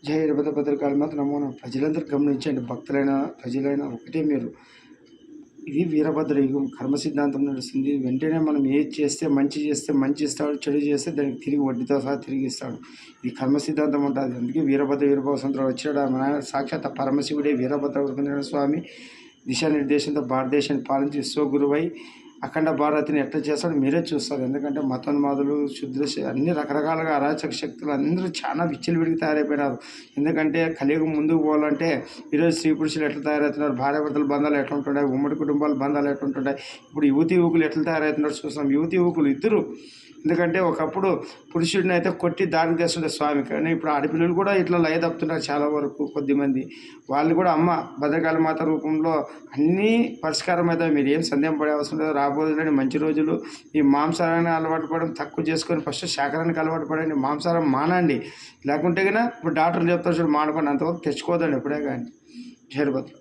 జై వీరభద్ర భద్రకాళి మాత నమో నమః. ప్రజలందరూ గమనించండి, భక్తులైన ప్రజలైన ఒకటే మీరు. ఇది వీరభద్ర యుగం, కర్మ సిద్ధాంతం నడుస్తుంది. వెంటనే మనం ఏది చేస్తే మంచి ఇస్తాడు, చెడు చేస్తే దానికి తిరిగి వడ్డీతో సహా తిరిగి ఇస్తాడు. ఇది కర్మ సిద్ధాంతం ఉంటుంది. అందుకే వీరభద్ర వీరభద్ర వచ్చాడు. మన సాక్షాత్ పరమశివుడే వీరభద్ర స్వామి దిశానిర్దేశంతో భారతదేశాన్ని పాలించి విశ్వగురువై అఖండ భారతిని ఎట్లా చేస్తాడో మీరే చూస్తారు. ఎందుకంటే మతోన్మాదులు, శుద్ధులు, అన్ని రకరకాలుగా అరాచక శక్తులు అందరూ చాలా విచ్చలవిడిగా తయారైపోయినారు. ఎందుకంటే కలియుగం ముందుకు పోవాలంటే ఈరోజు స్త్రీ పురుషులు ఎట్లా తయారవుతున్నారు, భార్యాభర్తల బంధాలు ఎట్లా ఉంటున్నాయి, ఉమ్మడి కుటుంబాల బంధాలు ఎట్లా ఉంటున్నాయి, ఇప్పుడు యువతి యువకులు ఎట్లా తయారవుతున్నారు చూస్తాం. యువతి యువకులు ఇద్దరు, ఎందుకంటే ఒకప్పుడు పురుషుడిని అయితే కొట్టి దారి చేస్తుండే స్వామి, కానీ ఇప్పుడు ఆడపిల్లలు కూడా ఇట్లా లయ తప్పుతున్నారు చాలా వరకు కొద్దిమంది. వాళ్ళు కూడా అమ్మ భద్రకాళి మాత రూపంలో అన్నీ పరిష్కారం అవుతాయి. మీరు ఏం సందేహం పడే అవసరం లేదు. రాబోయేదని మంచి రోజులు. ఈ మాంసారాన్ని అలవాటు పడడం తక్కువ చేసుకొని ఫస్ట్ శాకారానికి అలవాటు పడండి. మాంసారం మానండి. లేకుంటే కన్నా ఇప్పుడు డాక్టర్లు చెప్తారు చూడు, మానుకోండి. అంతవరకు తెచ్చుకోదండి ఎప్పుడే కానీ. జై భద్ర.